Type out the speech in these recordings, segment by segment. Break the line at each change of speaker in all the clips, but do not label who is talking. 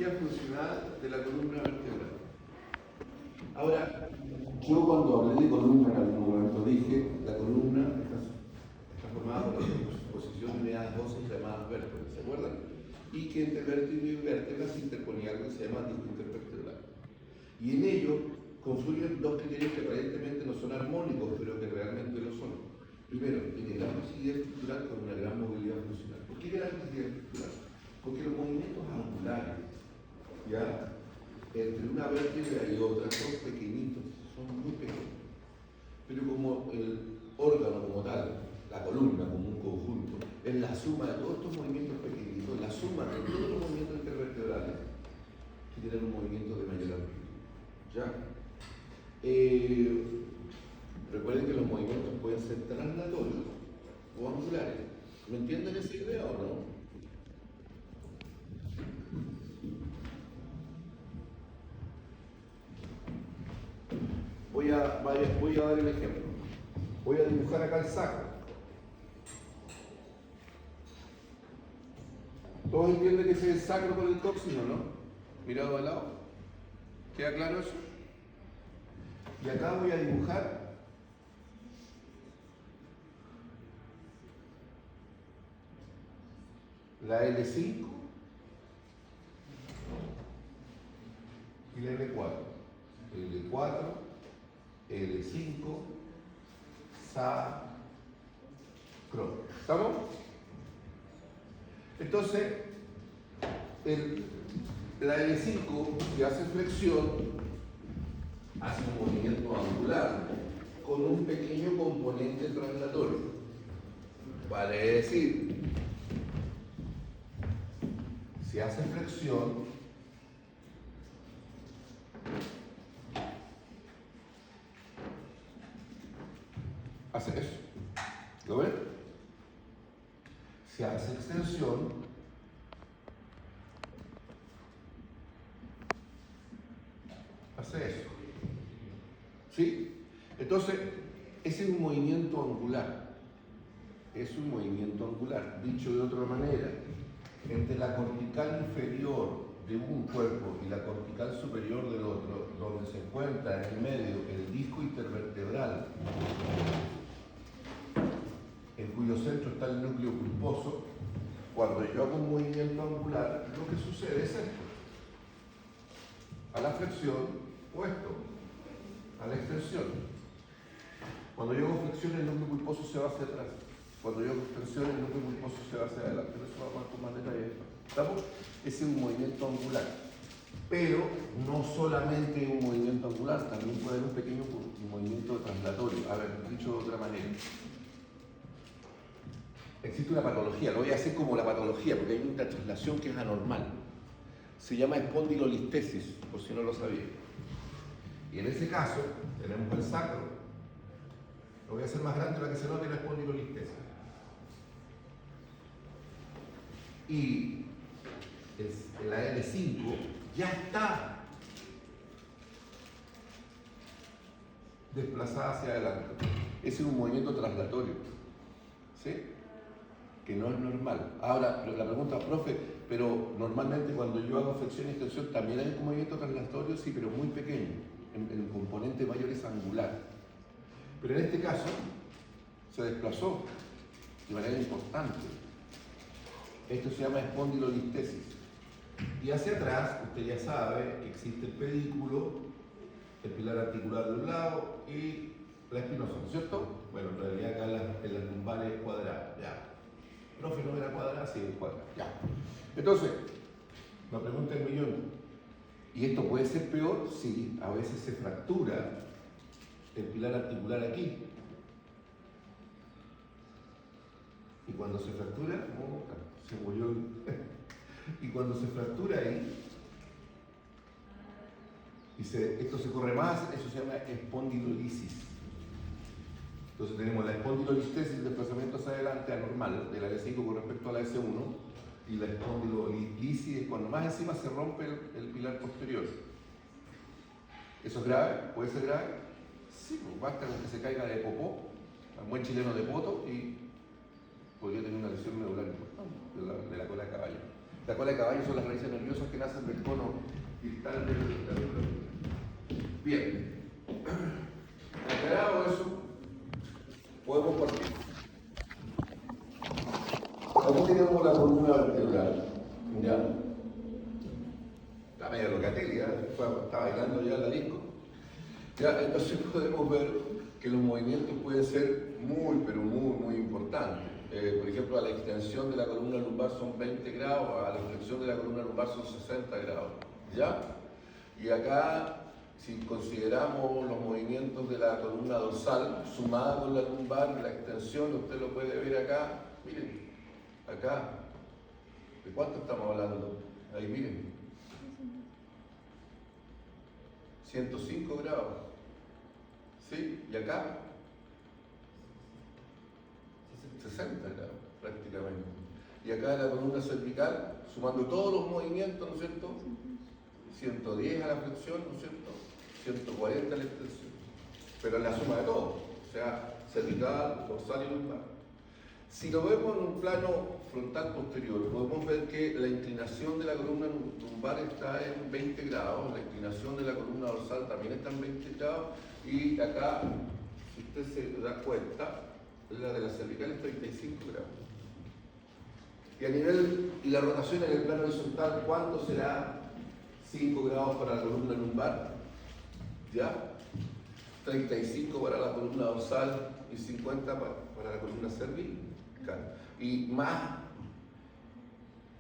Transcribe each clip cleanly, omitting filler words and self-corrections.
movilidad funcional de la columna vertebral. Ahora, yo cuando hablé de columna en algún momento dije, la columna está formada por la posición de unidades óseas llamadas vértebras, ¿se acuerdan? Y que entre vértebra y vértebra se interponía algo que se llama disco intervertebral. Y en ello confluyen dos criterios que aparentemente no son armónicos, pero que realmente lo son. Primero, tiene gran rigidez estructural con una gran movilidad funcional. ¿Por qué gran rigidez estructural? Porque los movimientos angulares, ¿ya?, entre una vértebra y otra son pequeñitos, son muy pequeños. Pero como el órgano como tal, la columna como un conjunto, es la suma de todos estos movimientos pequeñitos, la suma de todos los movimientos intervertebrales que tienen un movimiento de mayor amplitud. ¿Ya? Recuerden que los movimientos pueden ser translatorios o angulares. ¿Me entienden esa idea o no? Voy a dar el ejemplo. Voy a dibujar acá el sacro. ¿Todos entienden que ese es el sacro con el cóccix, no? Mirado al lado. ¿Queda claro eso? Y acá voy a dibujar la L5 y la L4. L4, L5, sacro. ¿Estamos? Entonces, la L5 que hace flexión hace un movimiento angular con un pequeño componente translatorio. Vale decir, si hace flexión, hace eso. ¿Lo ven? Si hace extensión, hace eso. ¿Sí? Entonces, ese es un movimiento angular. Es un movimiento angular. Dicho de otra manera, entre la cortical inferior de un cuerpo y la cortical superior del otro, donde se encuentra en el medio el disco intervertebral, en cuyo centro está el núcleo pulposo, cuando yo hago un movimiento angular, lo que sucede es esto. A la flexión o esto, a la extensión. Cuando yo hago flexión, el núcleo pulposo se va hacia atrás. Cuando yo hago extensión, el núcleo pulposo se va hacia adelante. Pero eso vamos a con más detalle. ¿Estamos? Ese es un movimiento angular. Pero no solamente un movimiento angular, también puede haber un pequeño movimiento translatorio. A ver, dicho de otra manera. Existe una patología, lo voy a hacer como la patología, porque hay una traslación que es anormal. Se llama espondilolistesis, por si no lo sabía. Y en ese caso, tenemos el sacro. Lo voy a hacer más grande para que se note la espondilolistesis. Y la L5 ya está desplazada hacia adelante. Ese es un movimiento translatorio, ¿sí?, que no es normal. Ahora, la pregunta, profe, pero normalmente cuando yo hago flexión y extensión también hay un movimiento translatorio, sí, pero muy pequeño. El componente mayor es angular. Pero en este caso se desplazó de manera importante. Esto se llama espondilolistesis. Y hacia atrás, usted ya sabe que existe el pedículo, el pilar articular de un lado y la espinosa, ¿no es cierto? Bueno, en realidad acá en las lumbares es cuadrada, ya. Profe, no era cuadrada, sí, es cuadrada, ya. Entonces, la pregunta del millón. ¿Y esto puede ser peor? Sí, a veces se fractura el pilar articular aquí. Y cuando se fractura, se murió. Y cuando se fractura ahí, esto se corre más, eso se llama espondilolisis. Entonces tenemos la espondilolistesis, el desplazamiento hacia adelante anormal de la L5 con respecto a la S1, y la espondilolisis es cuando más encima se rompe el pilar posterior. ¿Eso es grave? ¿Puede ser grave? Sí, pues basta con que se caiga de popó, un buen chileno de poto, y podría tener una lesión medular importante de la cola de caballo. La cola de caballo son las raíces nerviosas que nacen del cono distal del cerebro. Bien. Aclarado eso, podemos partir. Aquí tenemos la columna vertebral. ¿Ya? La media locatelia, está bailando ya la disco. Ya, entonces podemos ver que los movimientos pueden ser muy, pero muy importantes. Por ejemplo, a la extensión de la columna lumbar son 20 grados, a la flexión de la columna lumbar son 60 grados. ¿Ya? Y acá, si consideramos los movimientos de la columna dorsal sumada con la lumbar, la extensión, usted lo puede ver acá, miren, acá. ¿De cuánto estamos hablando? Ahí miren. 105 grados. ¿Sí? ¿Y acá? 60 grados, prácticamente. Y acá en la columna cervical, sumando todos los movimientos, ¿no es cierto? 110 a la flexión, ¿no es cierto? 140 a la extensión. Pero en la suma de todo, o sea, cervical, dorsal y lumbar. Si lo vemos en un plano frontal posterior, podemos ver que la inclinación de la columna lumbar está en 20 grados, la inclinación de la columna dorsal también está en 20 grados, y acá, si usted se da cuenta, la de la cervical es 35 grados. Y la rotación en el plano horizontal, ¿cuánto será 5 grados para la columna lumbar? ¿Ya? 35 para la columna dorsal y 50 para la columna cervical. Y más,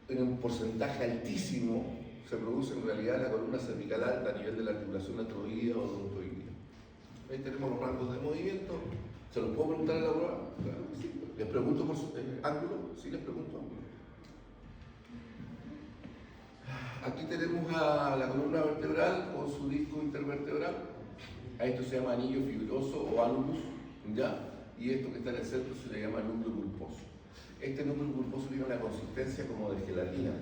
en un porcentaje altísimo, se produce en realidad la columna cervical alta a nivel de la articulación artroidea o odontoidea. Ahí tenemos los rangos de movimiento. ¿Se los puedo preguntar en la prueba? Claro que sí. ¿Les pregunto por su ángulo? Sí, les pregunto ángulo. Aquí tenemos a la columna vertebral con su disco intervertebral. A esto se llama anillo fibroso o annulus, ¿ya? Y esto que está en el centro se le llama núcleo pulposo. Este núcleo pulposo tiene una consistencia como de gelatina.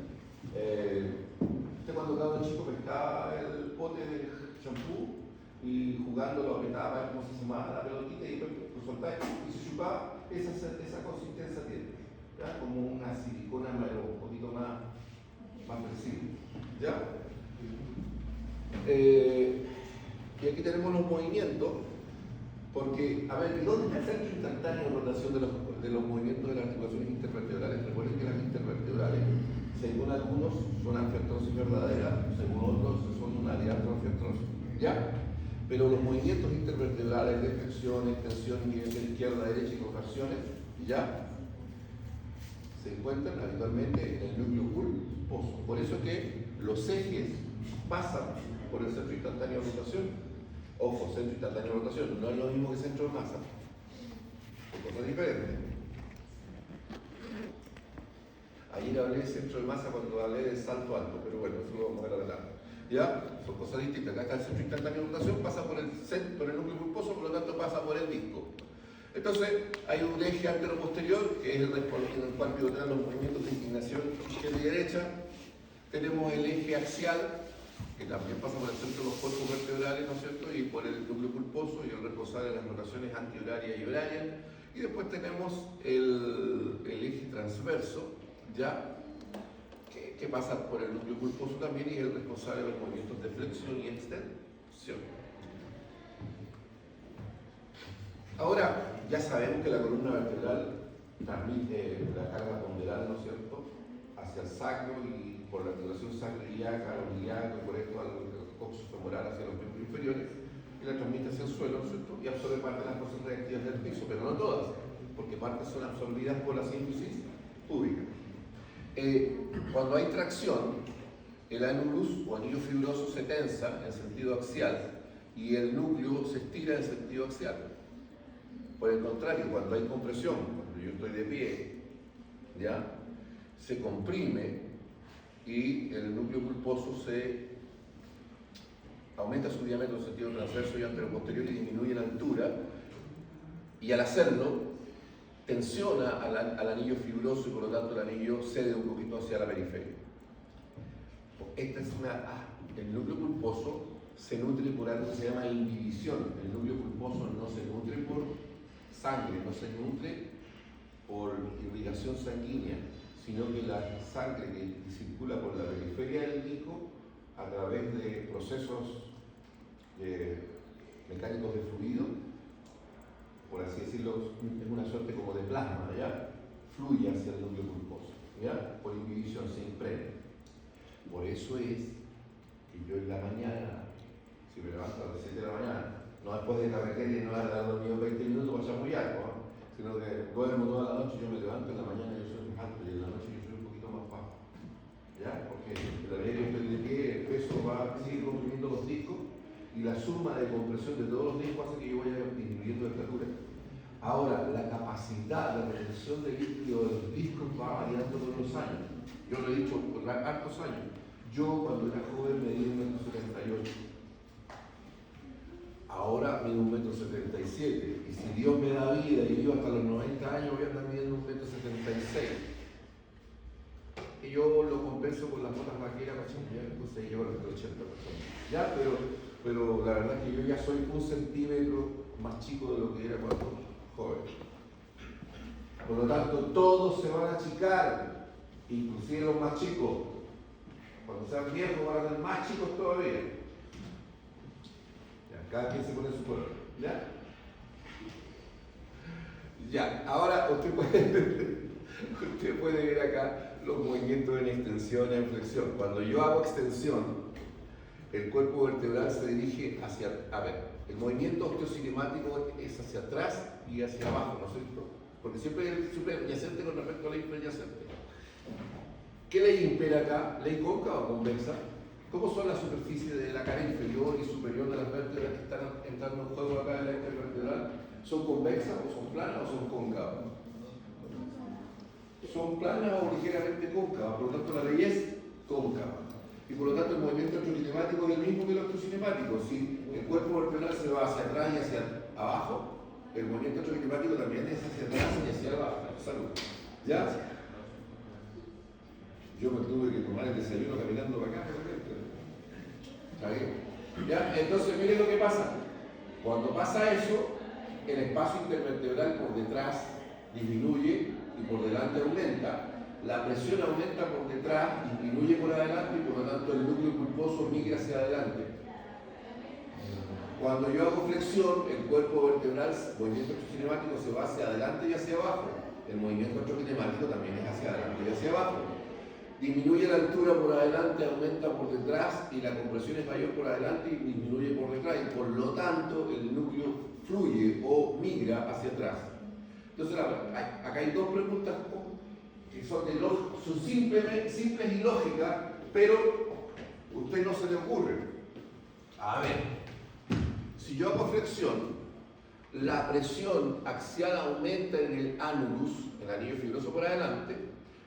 Usted cuando estaba chico pescaba el pote de champú y jugando lo apretaba para ver cómo se sumaba la pelotita y después lo soltaba y se chupaba. Esa consistencia tiene, ¿ya? Como una silicona un poquito más flexible, ¿ya? Y aquí tenemos los movimientos, porque, a ver, ¿dónde está el centro instantáneo de rotación de los movimientos de las articulaciones intervertebrales? Recuerden que las intervertebrales, según algunos, son angiartrosis verdadera, según otros, son una diartroartrosis, ¿ya? Pero los movimientos intervertebrales de flexión, extensión, nivel izquierda, derecha y contracciones, ¿ya? Se encuentran habitualmente en el núcleo pulposo. Por eso que los ejes pasan por el centro instantáneo de rotación. Ojo, centro instantáneo de rotación, no es lo mismo que centro de masa. Son cosas diferentes. Ayer hablé de centro de masa cuando hablé del salto alto, pero bueno, eso lo vamos a ver adelante. ¿Ya? Son cosas distintas. Acá está el centro instantáneo de rotación, pasa por el núcleo pulposo, por lo tanto pasa por el disco. Entonces, hay un eje antero-posterior, que es el cual pivotean los movimientos de inclinación izquierda y derecha. Tenemos el eje axial, que también pasa por el centro de los cuerpos vertebrales, ¿no es cierto? Y por el núcleo pulposo y el responsable de las rotaciones antihorarias y horarias. Y después tenemos el eje transverso, ¿ya? Que pasa por el núcleo pulposo también y es el responsable de los movimientos de flexión y extensión. Ahora, ya sabemos que la columna vertebral transmite la carga ponderal, ¿no es cierto?, hacia el sacro y por la articulación sacroiliaca, al ilíaco y por esto al coxo femoral hacia los miembros inferiores y la transmite hacia el suelo, ¿no es cierto?, y absorbe parte de las fuerzas reactivas del piso, pero no todas, porque partes son absorbidas por la síntesis púbica. Cuando hay tracción, el annulus o anillo fibroso se tensa en sentido axial y el núcleo se estira en sentido axial. Por el contrario, cuando hay compresión, cuando yo estoy de pie, ¿ya?, se comprime y el núcleo pulposo se aumenta su diámetro en sentido transverso y anteroposterior y disminuye la altura, y al hacerlo tensiona al anillo fibroso y por lo tanto el anillo cede un poquito hacia la periferia. Esta es el núcleo pulposo se nutre por algo que se llama indivisión. El núcleo pulposo no se nutre por sangre, no se nutre por irrigación sanguínea, sino que la sangre que circula por la periferia del disco a través de procesos mecánicos de fluido, por así decirlo, es una suerte como de plasma, ¿ya? Fluye hacia el núcleo pulposo, ¿ya? Por inhibición, se impregna. Por eso es que yo en la mañana, si me levanto a las 7 de la mañana, no después de carretera y no haber dormido 20 minutos para ser muy alto, ¿no? Sino que duermo toda la noche, yo me levanto en la mañana yo soy más alto y en la noche yo soy un poquito más bajo, ¿ya? Porque en la medida que estoy de pie, el peso va a seguir comprimiendo los discos y la suma de compresión de todos los discos hace que yo vaya disminuyendo de estatura. Ahora, la capacidad de retención de líquido de los discos va variando con los años. Yo lo he dicho por hartos años. Yo cuando era joven medía 1,78 m. Ahora mido 1,77 m. Y si Dios me da vida y yo hasta los 90 años voy a andar midiendo 1,76 m. Y yo lo compenso con las botas vaqueras para chambear, entonces llevo los 80 personas. Ya, pero la verdad es que yo ya soy 1 centímetro más chico de lo que era cuando joven. Por lo tanto, todos se van a achicar, inclusive los más chicos. Cuando sean viejos van a ser más chicos todavía. Ya, cada quien se pone su color. ¿Ya? Ya, ahora usted puede ver acá los movimientos en extensión y en flexión. Cuando yo hago extensión, el cuerpo vertebral se dirige hacia... A ver, el movimiento osteocinemático es hacia atrás y hacia abajo, ¿no es cierto? Porque siempre hay suprayacyente con respecto a la infrayacente. ¿Qué ley impera acá? ¿Ley cóncava o convexa? ¿Cómo son las superficies de la cara inferior y superior de las vértebras que están entrando en juego acá en la intervertebral? ¿Son convexas o son planas o son cóncavas? Son planas o ligeramente cóncavas, por lo tanto la ley es cóncava. Y por lo tanto el movimiento osteocinemático es el mismo que el osteocinemático. Si el cuerpo vertebral se va hacia atrás y hacia abajo, el movimiento osteocinemático también es hacia atrás y hacia abajo. Salud. ¿Ya? Yo me tuve que tomar el desayuno caminando para acá. ¿Está bien? ¿Ya? Entonces miren lo que pasa. Cuando pasa eso, el espacio intervertebral por detrás disminuye y por delante aumenta. La presión aumenta por detrás, disminuye por adelante y por lo tanto el núcleo pulposo migra hacia adelante. Cuando yo hago flexión, el cuerpo vertebral, el movimiento osteocinemático se va hacia adelante y hacia abajo. El movimiento osteocinemático también es hacia adelante y hacia abajo. Disminuye la altura por adelante, aumenta por detrás y la compresión es mayor por adelante y disminuye por detrás. Y por lo tanto el núcleo fluye o migra hacia atrás. Entonces acá hay dos preguntas que son simples y lógicas, pero a usted no se le ocurre. A ver, si yo hago flexión, la presión axial aumenta en el annulus, el anillo fibroso por adelante,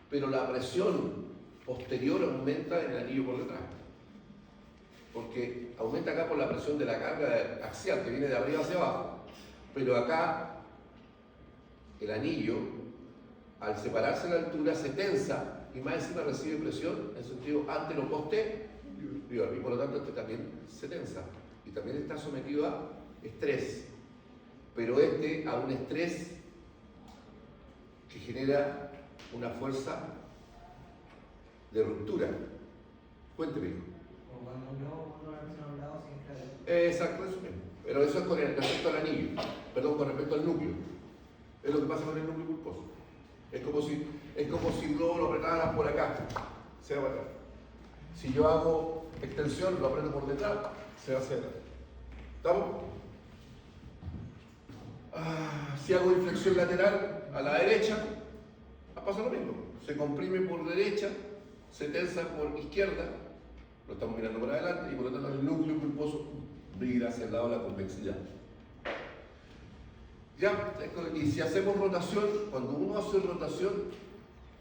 pero la presión posterior aumenta en el anillo por detrás. Porque aumenta acá por la presión de la carga axial que viene de arriba hacia abajo, pero acá el anillo, al separarse la altura, se tensa y más encima recibe presión en sentido antero posterior y por lo tanto este también se tensa y también está sometido a estrés, pero a un estrés que genera una fuerza de ruptura. Cuénteme.
O cuando uno regresa a un lado sin caer.
Exacto, eso mismo. Pero eso es con respecto al anillo, perdón, con respecto al núcleo. Es lo que pasa con el núcleo pulposo. Es como si lo apretaras por acá, se va para atrás. Si yo hago extensión, lo aprieto por detrás, se va hacia atrás. ¿Estamos? Si hago inflexión lateral a la derecha, pasa lo mismo. Se comprime por derecha, se tensa por izquierda, lo estamos mirando por adelante y por lo tanto el núcleo pulposo migra hacia el lado de la convexidad. Ya, y si hacemos rotación, cuando uno hace rotación,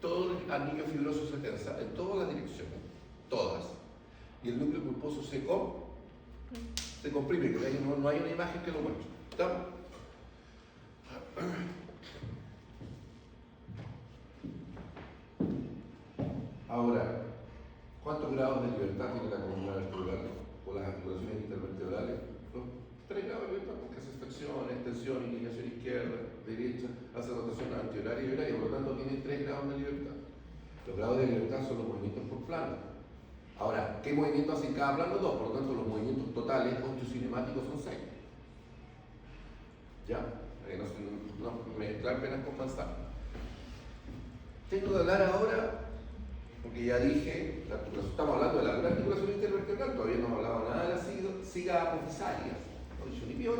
todo el anillo fibroso se tensa en todas las direcciones, todas. Y el núcleo pulposo se comprime, que no hay una imagen que lo muestre. ¿Estamos? Ahora, ¿cuántos grados de libertad tiene la columna vertebral o las articulaciones intervertebrales? 3 grados de libertad, porque hace flexión, extensión, inclinación izquierda, derecha, hace rotación anterior y horaria, por lo tanto tiene 3 grados de libertad. Los grados de libertad son los movimientos por plano. Ahora, ¿qué movimiento hace en cada plano? 2, por lo tanto los movimientos totales cinemáticos son 6. ¿Ya? No mezclar penas con manzanas. Tengo que hablar ahora, porque ya dije, estamos hablando de la pura articulación intervertebral, todavía no hemos hablado nada de la siga apofisarias, no he dicho ni pío,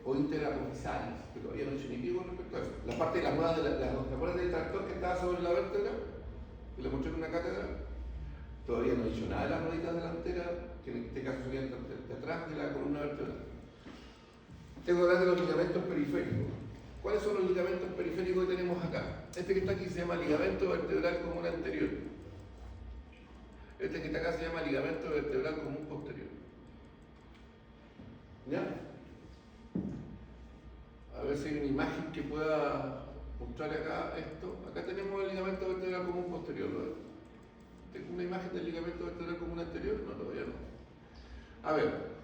o interapofisarias, que todavía no he dicho ni pío con respecto a eso. La parte de las ruedas, ¿te acuerdas del tractor que estaba sobre la vértebra? Que le mostré en una cátedra. Todavía no he dicho nada de las rueditas delanteras, que en este caso serían detrás de la columna vertebral. Tengo que hablar de los ligamentos periféricos. ¿Cuáles son los ligamentos periféricos que tenemos acá? Este que está aquí se llama ligamento vertebral común anterior. Este que está acá se llama ligamento vertebral común posterior. ¿Ya? A ver si hay una imagen que pueda mostrar acá esto. Acá tenemos el ligamento vertebral común posterior. ¿No? ¿Tengo una imagen del ligamento vertebral común anterior? No, todavía no. A ver,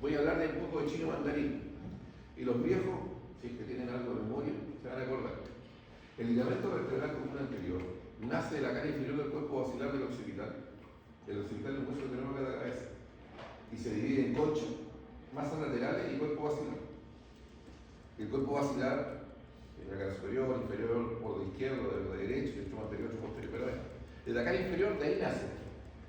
voy a hablar de un poco de chino mandarín. Y los viejos, si es que tienen algo de memoria, se van a acordar. El ligamento vertebral común anterior nace de la cara inferior del cuerpo basilar del occipital. El occipital es un hueso que tenemos acá de la cabeza. Y se divide en concha, masas laterales y cuerpo basilar. El cuerpo basilar en la cara superior, inferior, bordo izquierdo, de derecho, extremo anterior, posterior. Pero desde la cara inferior, de ahí nace,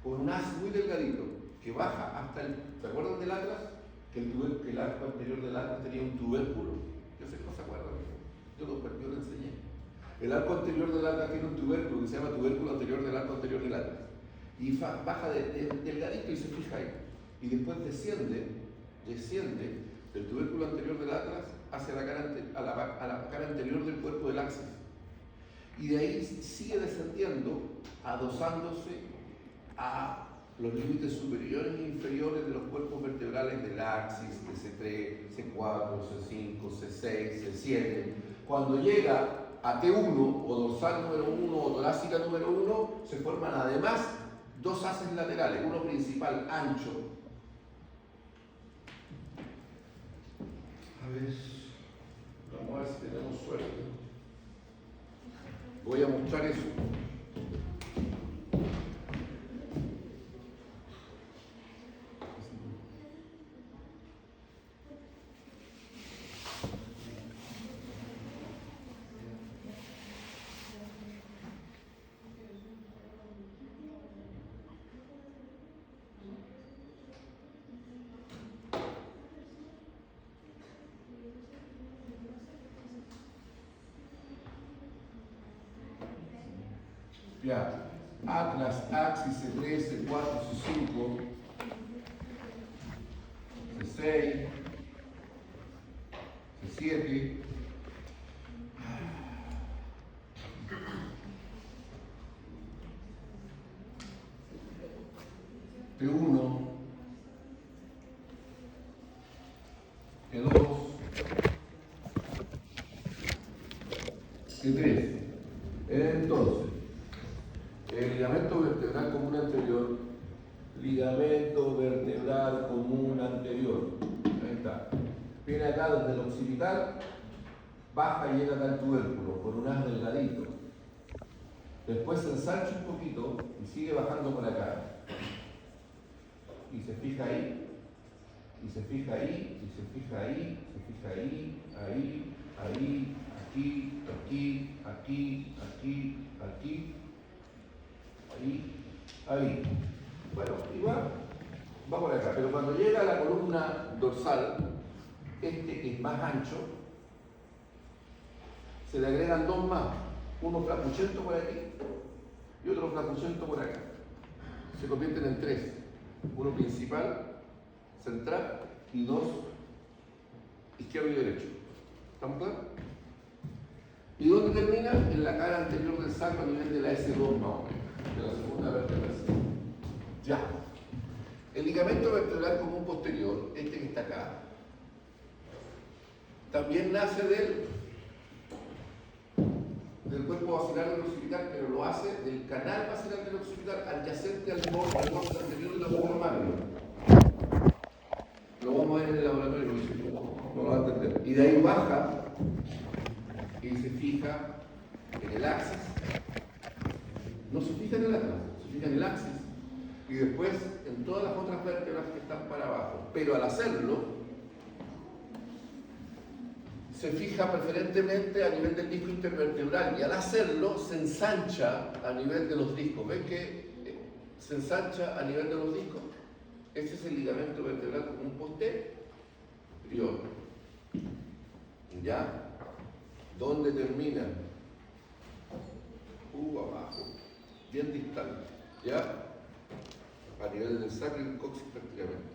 con un haz muy delgadito, que baja hasta el. ¿Se acuerdan del atlas? Que el arco anterior del atlas tenía un tubérculo. Yo sé que no se acuerdan. Yo lo enseñé. El arco anterior del atlas tiene un tubérculo que se llama tubérculo anterior del arco anterior del atlas. Y baja delgadito y se fija ahí. Y después desciende del tubérculo anterior del atlas hacia la cara anterior del cuerpo del axis. Y de ahí sigue descendiendo, adosándose a los límites superiores e inferiores de los cuerpos vertebrales del axis, de C3, C4, C5, C6, C7. Cuando llega a T1 o dorsal número 1 o torácica número 1, se forman además dos haces laterales, uno principal ancho. A ver, vamos a ver si tenemos suerte. Voy a mostrar eso. Ya, atlas, axis, C3, C4, C5, C6, C7, T1, T2, T3. Entonces, el ligamento vertebral común anterior, ligamento vertebral común anterior, ahí está, viene acá desde el occipital, baja y llega acá al tubérculo, con un haz delgadito. Después se ensancha un poquito y sigue bajando por acá. Y se fija ahí, y se fija ahí, y se fija ahí, se fija ahí, ahí, aquí, aquí, aquí, aquí, aquí. Ahí. Bueno, y va por acá. Pero cuando llega a la columna dorsal, que es más ancho, se le agregan dos más. Uno flacuchento por aquí y otro flacuchento por acá. Se convierten en tres. Uno principal, central y dos izquierdo y derecho. ¿Estamos claros? ¿Y dónde termina? En la cara anterior del sacro a nivel de la S2 más o menos. De la segunda vértebra. Ya. El ligamento vertebral común posterior, que está acá, también nace del cuerpo basilar del occipital, pero lo hace del canal basilar del occipital adyacente al borde anterior del labelo magno. Lo vamos a ver en el laboratorio, no lo va a entender. Y de ahí baja y se fija en el axis. en todas las otras vértebras que están para abajo. Pero al hacerlo, se fija preferentemente a nivel del disco intervertebral y al hacerlo se ensancha a nivel de los discos. ¿Ven que se ensancha a nivel de los discos? Este es el ligamento vertebral común posterior. ¿Ya? ¿Dónde termina? Abajo, bien distal, ¿ya? A nivel del sacro y el coxis prácticamente.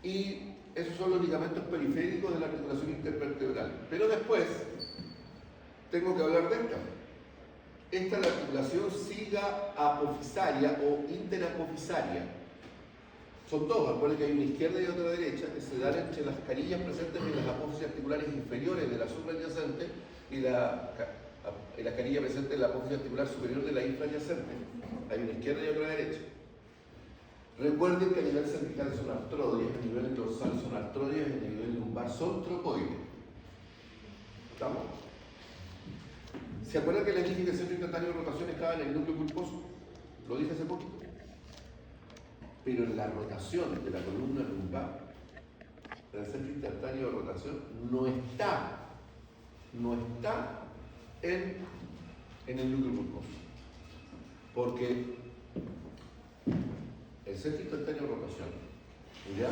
Y esos son los ligamentos periféricos de la articulación intervertebral. Pero después, tengo que hablar de esta. Esta es la articulación siga apofisaria o interapofisaria. Son dos, recuerden que hay una izquierda y otra derecha que se dan entre las carillas presentes en las apófisis articulares inferiores de la supraadyacente y la carilla presente en la apófisis articular superior de la infraadyacente. Hay una izquierda y otra derecha. Recuerden que a nivel cervical son artrodias, a nivel dorsal son artrodias y a nivel lumbar son trocoides. ¿Estamos? ¿Se acuerdan que les dije que el centro instantáneo de rotación estaba en el núcleo pulposo? Lo dije hace poquito. Pero en la rotación de la columna lumbar, el centro instantáneo de rotación no está en el núcleo pulposo. Porque el centro instantáneo de rotación, ¿ya?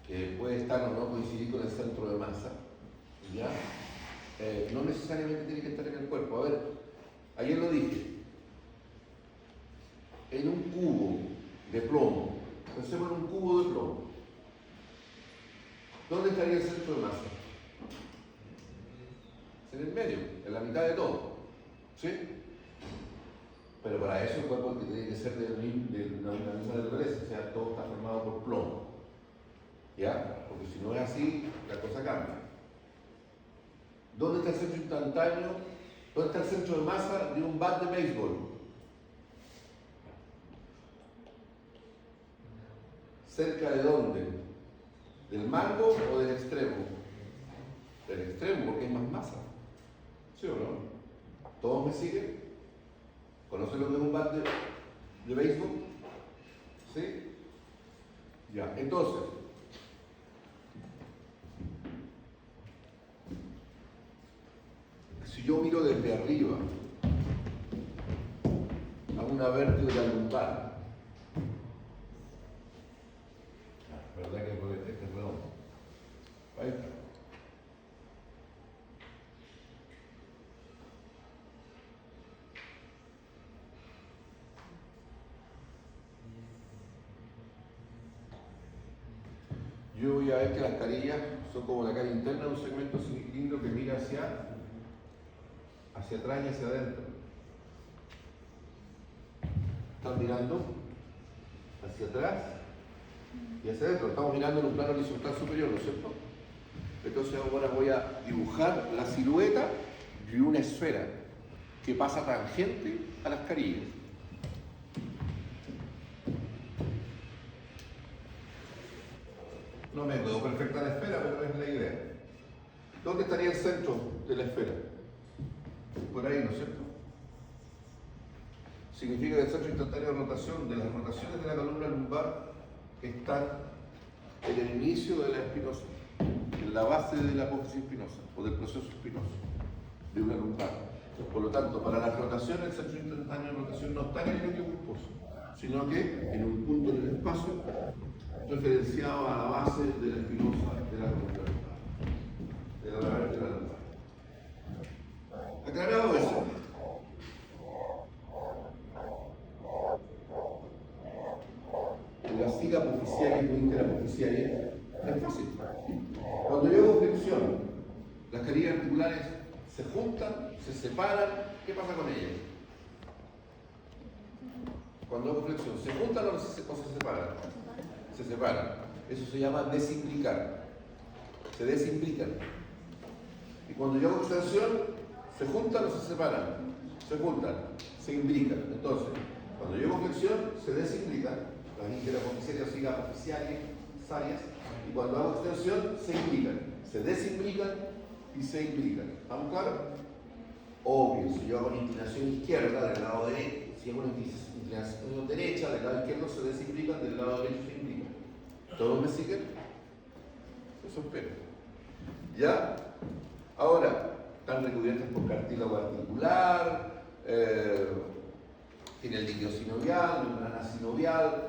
Que puede estar o no coincidir con el centro de masa, ¿ya? No necesariamente tiene que estar en el cuerpo. A ver, ayer lo dije. En un cubo de plomo, pensemos en un cubo de plomo. ¿Dónde estaría el centro de masa? En el medio, en la mitad de todo. ¿Sí? Pero para eso el cuerpo tiene que ser de la misma naturaleza, o sea, todo está formado por plomo. ¿Ya? Porque si no es así, la cosa cambia. ¿Dónde está el centro instantáneo? ¿Dónde está el centro de masa de un bat de béisbol? ¿Cerca de dónde? ¿Del mango o del extremo? Del extremo, porque hay más masa. ¿Sí o no? ¿Todos me siguen? ¿Conocen lo que es un bat de béisbol? ¿Sí? Ya, entonces, si yo miro desde arriba a una vértebra lumbar, ¿verdad que este es redondo? Ahí está. Yo voy a ver que las carillas son como la cara interna de un segmento cilíndrico que mira hacia atrás y hacia adentro. Están mirando hacia atrás y hacia adentro. Estamos mirando en un plano horizontal superior, ¿no es cierto? Entonces ahora voy a dibujar la silueta de una esfera que pasa tangente a las carillas. No me quedó perfecta la esfera, pero es la idea. ¿Dónde estaría el centro de la esfera? Por ahí, ¿no es cierto? Significa que el centro instantáneo de rotación, de las rotaciones de la columna lumbar, están en el inicio de la espinosa, en la base de la apófisis espinosa, o del proceso espinoso, de una lumbar. Por lo tanto, para las rotaciones, el centro instantáneo de rotación no está en el núcleo pulposo, sino que en un punto en el espacio referenciado a la base de la espinosa de la columna lumbar, de la vértebra lumbar. Aclarado eso. La siga apoficiaria o interapoficiaria es fácil. Cuando yo hago flexión, las carillas articulares se juntan, se separan. ¿Qué pasa con ellas? Cuando hago flexión, ¿se juntan o se separan? Se separan. Eso se llama desimbricar. Se desimbrican. Y cuando yo hago extensión, ¿se juntan o se separan? Se juntan, se imbrican. Entonces, cuando yo hago flexión, se desimbrican. Las interapoficiarias o sigapoficiarias, y cuando hago extensión, se imbrican. Se desimbrican y se imbrican. ¿Estamos claros? Obvio, si yo hago una inclinación izquierda del lado derecho, si hago una inclinación derecha, del lado izquierdo se desimbrican, del lado derecho se imbrican. ¿Todos me siguen? Eso espero. ¿Ya? Ahora, están recubiertas por cartílago articular, tiene el líquido sinovial, membrana sinovial.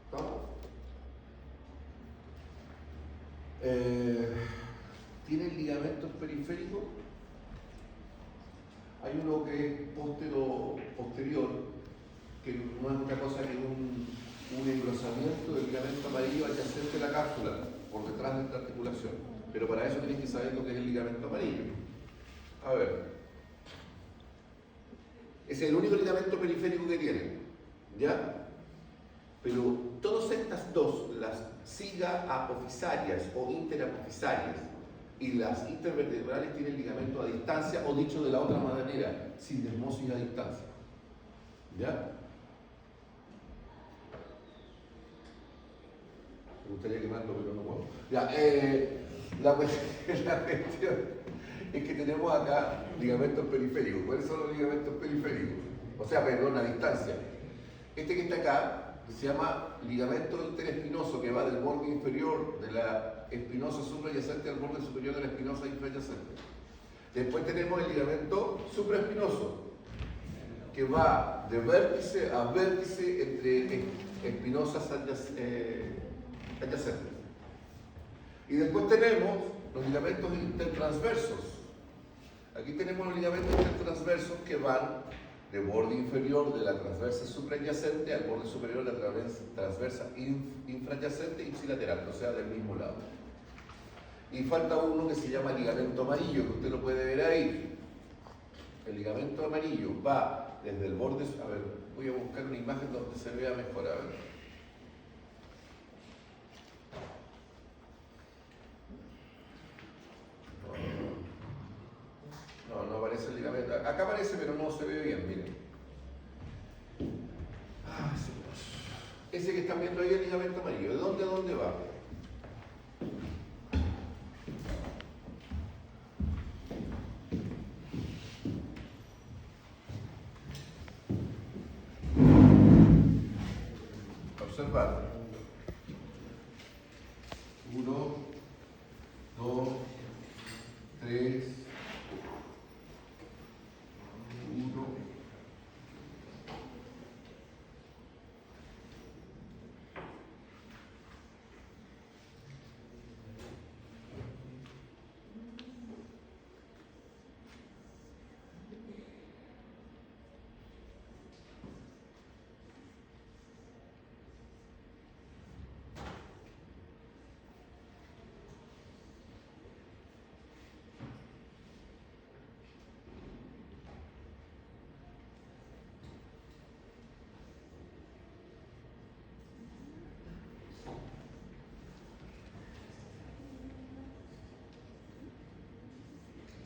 ¿Estamos? ¿Tienen ligamentos periféricos? Hay uno que es posterior, que no es otra cosa que un engrosamiento del ligamento amarillo adyacente a la cápsula, por detrás de esta articulación. Pero para eso tenéis que saber lo que es el ligamento amarillo. A ver. Ese es el único ligamento periférico que tienen. ¿Ya? Pero todas estas dos, las siga-apofisarias o interapofisarias y las intervertebrales, tienen ligamento a distancia, o dicho de la otra manera, sindesmosis a distancia. ¿Ya? Me gustaría quemarlo, pero no puedo. Ya, la cuestión es que tenemos acá ligamentos periféricos. ¿Cuáles son los ligamentos periféricos? O sea, perdón, a distancia. Este que está acá se llama ligamento interespinoso, que va del borde inferior de la espinosa supradyacente al borde superior de la espinosa infradyacente. Después tenemos el ligamento supraespinoso, que va de vértice a vértice entre espinosas adyacentes. Y después tenemos los ligamentos intertransversos. Aquí tenemos los ligamentos intertransversos que van de borde inferior de la transversa supradyacente al borde superior de la transversa infradyacente ipsilateral, o sea, del mismo lado. Y falta uno que se llama ligamento amarillo, que usted lo puede ver ahí. El ligamento amarillo va desde el borde, a ver, voy a buscar una imagen donde se vea mejor, a ver. No aparece el ligamento. Acá aparece, pero no se ve bien, miren. Ese que están viendo ahí es el ligamento amarillo. ¿De dónde a dónde va? Observar. 1, 2, 3, 1.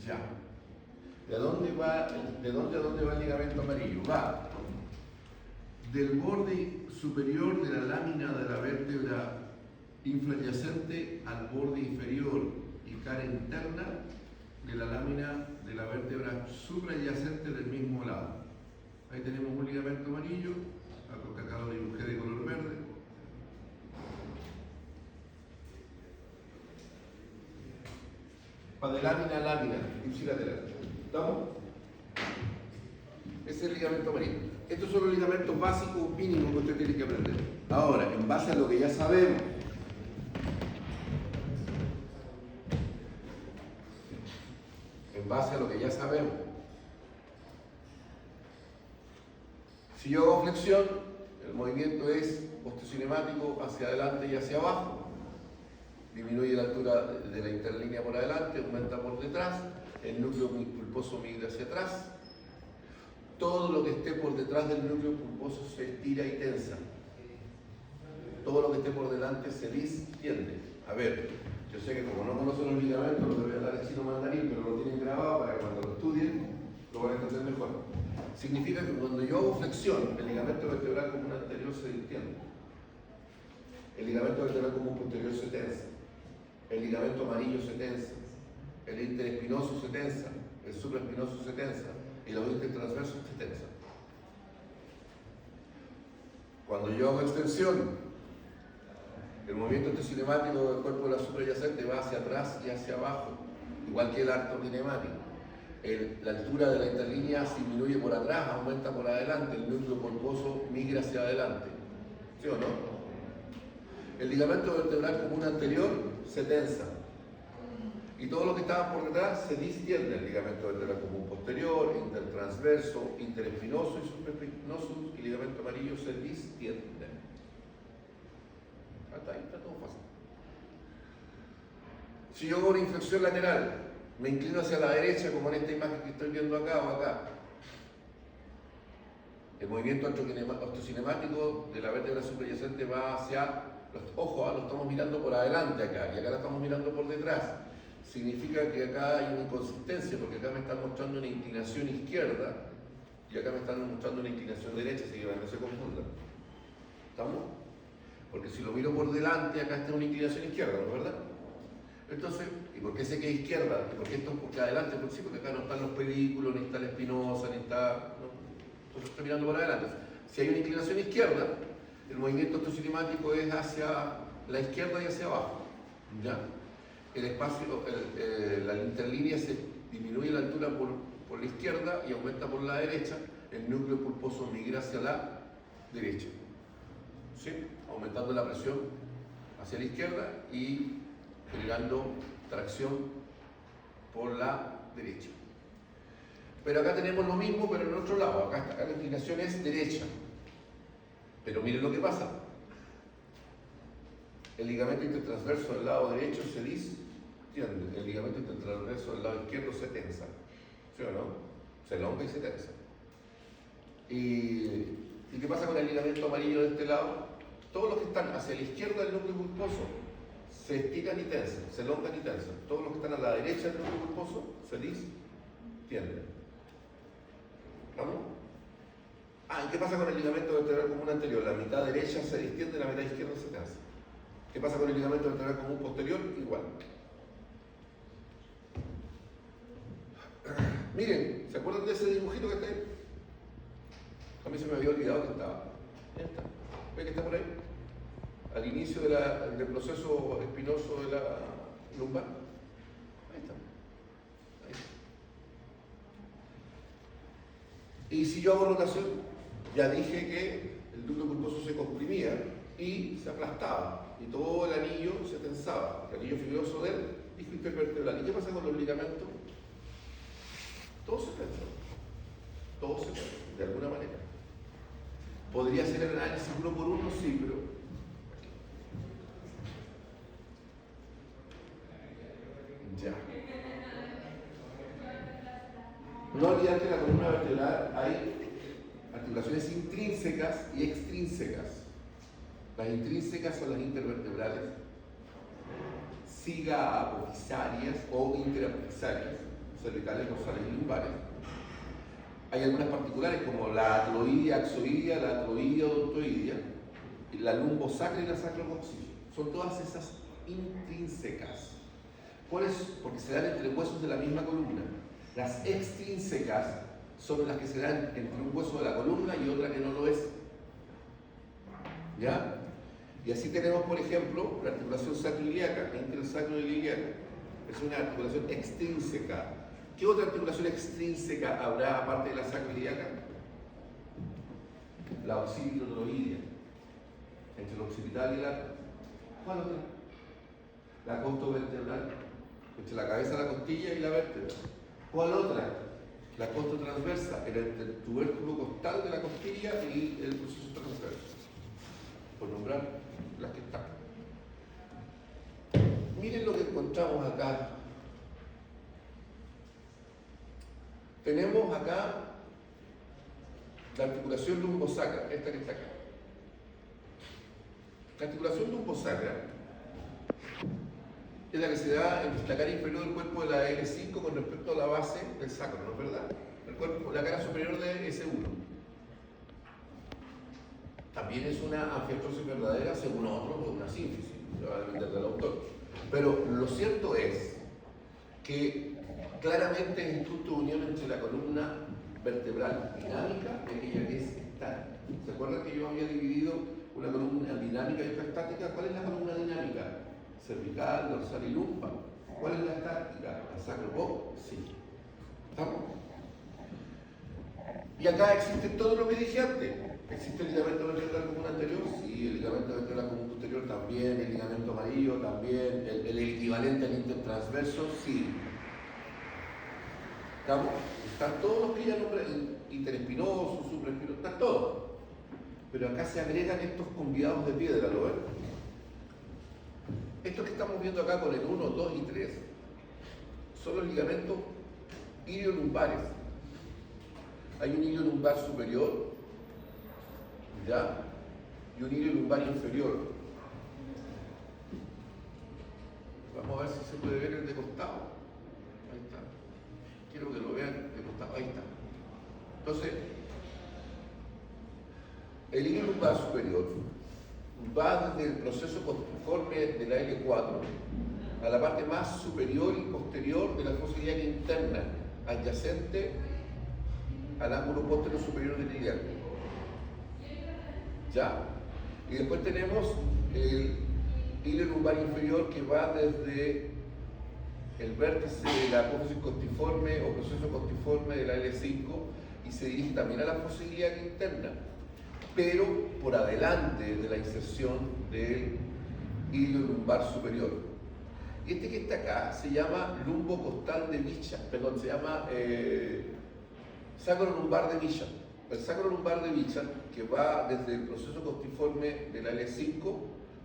Ya. ¿De dónde a dónde va el ligamento amarillo? Va del borde superior de la lámina de la vértebra infradyacente al borde inferior y cara interna de la lámina de la vértebra supradyacente del mismo lado. Ahí tenemos un ligamento amarillo, algo que acá lo dibujé de color verde. Va de lámina a lámina, ipsilateral. ¿Estamos? Ese es el ligamento amarillo. Estos son los ligamentos básicos mínimos que usted tiene que aprender. Ahora, en base a lo que ya sabemos, si yo hago flexión, el movimiento es osteocinemático hacia adelante y hacia abajo. Disminuye la altura de la interlínea por adelante, aumenta por detrás, el núcleo pulposo migra hacia atrás. Todo lo que esté por detrás del núcleo pulposo se estira y tensa. Todo lo que esté por delante se distiende. A ver, yo sé que como no conocen los ligamentos, lo que voy a hablar es chino mandarín, pero lo tienen grabado para que cuando lo estudien lo van a entender mejor. Significa que cuando yo hago flexión, el ligamento vertebral común anterior se distiende. El ligamento vertebral común posterior se tensa. El ligamento amarillo se tensa. El interespinoso se tensa. El supraespinoso se tensa. Y los intertransversos se tensan. Cuando yo hago extensión, el movimiento ostocinemático del cuerpo de la suprayacente va hacia atrás y hacia abajo, igual que el arco kinemático. La altura de la interlínea disminuye por atrás, aumenta por adelante, el núcleo pulposo migra hacia adelante. ¿Sí o no? El ligamento vertebral común anterior se tensa. Y todo lo que estaba por detrás se distiende. El ligamento vertebral común posterior, intertransverso, interespinoso y supraespinoso y ligamento amarillo se distienden. Hasta ahí está todo fácil. Si yo hago una inflexión lateral, me inclino hacia la derecha, como en esta imagen que estoy viendo acá o acá, el movimiento ostocinemático de la vértebra suprayacente va hacia, ojo, lo estamos mirando por adelante acá, y acá lo estamos mirando por detrás. Significa que acá hay una inconsistencia, porque acá me están mostrando una inclinación izquierda, y acá me están mostrando una inclinación derecha, así que no se confundan. ¿Estamos? Porque si lo miro por delante, acá está una inclinación izquierda, ¿no es verdad? Entonces, ¿y por qué sé que es izquierda? ¿Y por qué esto es porque adelante? Porque sí, porque acá no están los pedículos, ni está la espinosa, ni está... ¿no? Entonces estoy mirando para adelante. Si hay una inclinación izquierda, el movimiento ostocinemático es hacia la izquierda y hacia abajo. ¿Ya? El espacio, la interlínea se disminuye la altura por la izquierda y aumenta por la derecha. El núcleo pulposo migra hacia la derecha. ¿Sí? Aumentando la presión hacia la izquierda y generando tracción por la derecha. Pero acá tenemos lo mismo, pero en otro lado. Acá la inclinación es derecha. Pero miren lo que pasa. El ligamento intertransverso del lado derecho se distiende. El ligamento intertransverso del lado izquierdo se tensa. ¿Sí o no? Se elonga y se tensa. ¿Y qué pasa con el ligamento amarillo de este lado? Todos los que están hacia la izquierda del núcleo pulposo se estiran y tensan, se elongan y tensan. Todos los que están a la derecha del núcleo pulposo se distienden. ¿Vamos? ¿Y qué pasa con el ligamento vertebral común anterior? La mitad derecha se distiende, la mitad izquierda se tensa. ¿Qué pasa con el ligamento vertebral común posterior? Igual. Miren, ¿se acuerdan de ese dibujito que está ahí? A mí se me había olvidado que estaba. Ya está. ¿Ve que está por ahí? Al inicio del proceso espinoso de la lumbar. Ahí está. Ahí está. Y si yo hago rotación, ya dije que el núcleo pulposo se comprimía y se aplastaba, y todo el anillo se tensaba, el anillo fibroso del disco intervertebral. ¿Y qué pasa con los ligamentos? Todo se tensa, todo se tensa, de alguna manera. ¿Podría ser el análisis uno por uno? Sí, pero... ya. No olvidar que en la columna vertebral hay articulaciones intrínsecas y extrínsecas. Las intrínsecas son las intervertebrales, siga-apofisarias o interapofisarias, cervicales, dorsales y lumbares. Hay algunas particulares como la atloidea, axoidea, la atloidea, odontoidea, la lumbosacra y la sacrococcígea. Son todas esas intrínsecas. ¿Cuáles? Porque se dan entre huesos de la misma columna. Las extrínsecas son las que se dan entre un hueso de la columna y otra que no lo es. ¿Ya? Y así tenemos, por ejemplo, la articulación sacroiliaca, intersacroiliaca. Es una articulación extrínseca. ¿Qué otra articulación extrínseca habrá aparte de la sacroiliaca? La occipitotoroidea. Entre el occipital y la... ¿Cuál otra? La costovertebral. Entre la cabeza, la costilla y la vértebra. ¿Cuál otra? La costotransversa, entre el tubérculo costal de la costilla y el proceso transverso. Por nombrar las que están. Miren lo que encontramos acá. Tenemos acá la articulación lumbosacra, esta que está acá. La articulación lumbosacra es la que se da en la cara inferior del cuerpo de la L5 con respecto a la base del sacro, ¿no es verdad? El cuerpo, la cara superior de S1. También es una angiostrosis verdadera, según otros, o una sínfisis, va a depender del autor. Pero lo cierto es que claramente es el punto de unión entre la columna vertebral dinámica y aquella que es estática. ¿Se acuerdan que yo había dividido una columna dinámica y otra estática? ¿Cuál es la columna dinámica? Cervical, dorsal y lumbar. ¿Cuál es la estática? ¿La sacro? Sí. ¿Estamos? Y acá existe todo lo que dije antes. ¿Existe el ligamento vertebral común anterior? Sí. El ligamento vertebral común posterior también. El ligamento amarillo también. El equivalente al intertransverso, sí. ¿Estamos? Están todos los que ya nombré, interespinosos, supraespinosos, están todos. Pero acá se agregan estos convidados de piedra, ¿lo ven? Estos que estamos viendo acá con el 1, 2 y 3 son los ligamentos iliolumbares. Hay un ilio lumbar superior, ¿ya? Y un ilio lumbar inferior. Vamos a ver si se puede ver el de costado. Ahí está. Quiero que lo vean de costado. Ahí está. Entonces, el ilio lumbar superior va desde el proceso conforme de la L4 a la parte más superior y posterior de la fosa iliaca interna, adyacente al ángulo posterior superior del iliaco. ¿Ya? Y después tenemos el ilio lumbar inferior que va desde el vértice de la apófisis costiforme o proceso costiforme de la L5 y se dirige también a la fosa ilíaca interna, pero por adelante de la inserción del ilio lumbar superior. Y este que está acá se llama lumbo costal de Bichat, perdón, se llama sacro lumbar de Bichat. El sacro lumbar de Bichat, que va desde el proceso costiforme de la L5,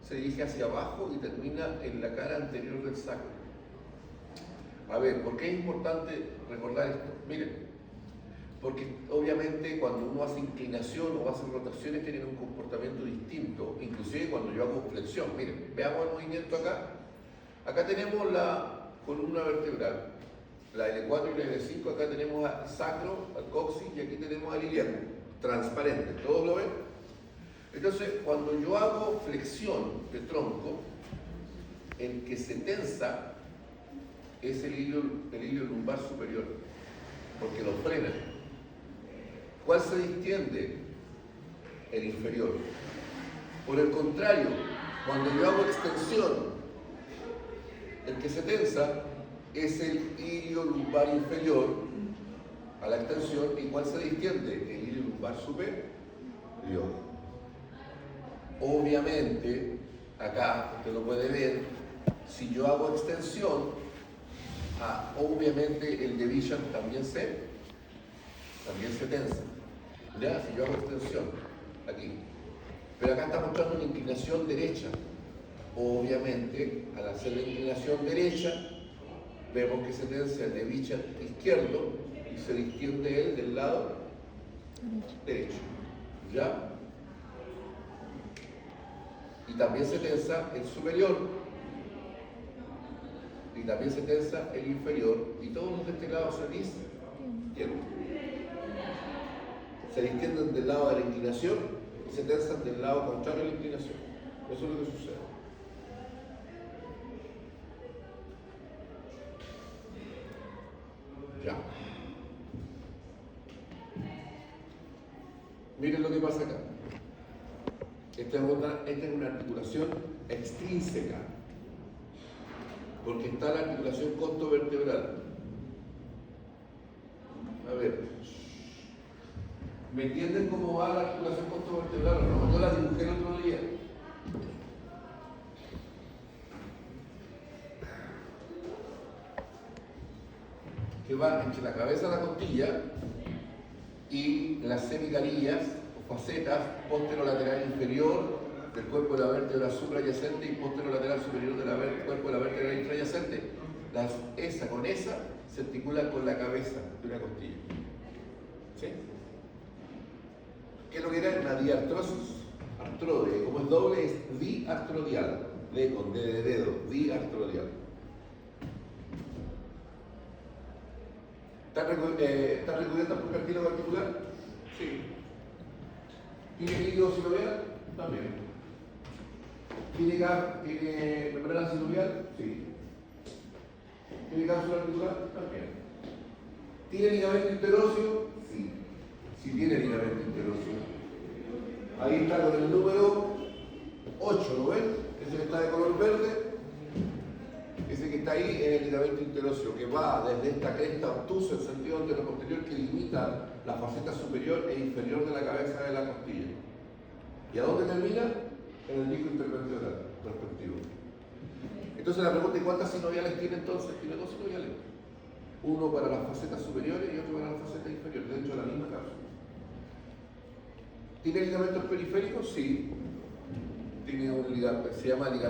se dirige hacia abajo y termina en la cara anterior del sacro. A ver, ¿por qué es importante recordar esto? Miren, porque obviamente cuando uno hace inclinación o hace rotaciones tienen un comportamiento distinto, inclusive cuando yo hago flexión. Miren, veamos el movimiento acá. Acá tenemos la columna vertebral, la L4 y la L5, acá tenemos al sacro, al coxis y aquí tenemos al ilíaco, transparente, ¿todos lo ven? Entonces, cuando yo hago flexión de tronco, el que se tensa es el ilio lumbar superior, porque lo frena. ¿Cuál se distiende? El inferior. Por el contrario, cuando yo hago extensión, el que se tensa es el ilio lumbar inferior a la extensión. ¿Y cuál se distiende? El ilio lumbar superior. Obviamente, acá usted lo puede ver, si yo hago extensión, obviamente el de Bichat también se tensa. ¿Ya? Si yo hago extensión, aquí. Pero acá está mostrando una inclinación derecha. Obviamente, al hacer la inclinación derecha, vemos que se tensa el de Bichat izquierdo y se distiende él del lado derecho. ¿Ya? Y también se tensa el superior. Y también se tensa el inferior. Y todos los de este lado se distienden. Se distienden del lado de la inclinación y se tensan del lado contrario de la inclinación. Eso es lo que sucede. Ya. Miren lo que pasa acá. Esta es una articulación extrínseca, porque está la articulación costovertebral. A ver, ¿me entienden cómo va la articulación costovertebral o no? Yo la dibujé el otro día. Que va entre la cabeza de la costilla y las semicarillas o facetas posterolateral inferior del cuerpo de la vértebra suprayacente y posterolateral superior del cuerpo de la vértebra intrayacente. Esa con esa se articula con la cabeza de una costilla. ¿Sí? ¿Qué es lo que era? Una diartrosis. Artrode, como el doble es diartrodial. D con D de dedo, diartrodial. ¿Está recubierta por cartílago articular? Sí. ¿Tiene líquido sinovial? También. ¿Tiene membrana sinovial? Sí. ¿Tiene cápsula articular? También. ¿Tiene ligamento interóseo? Sí. Si tiene ligamento interóseo. Ahí está con el número 8, ¿lo ven? Ese que está de color verde. Ese que está ahí es el ligamento interóseo, que va desde esta cresta obtusa en sentido anteroposterior que limita la faceta superior e inferior de la cabeza de la costilla. ¿Y a dónde termina? En el disco intervertebral respectivo. Entonces la pregunta es: ¿cuántas sinoviales tiene entonces? Tiene dos sinoviales. Uno para las facetas superiores y otro para las facetas inferiores, dentro de la misma cápsula. ¿Tiene ligamentos periféricos? Sí. Tiene un ligamento, se llama ligamento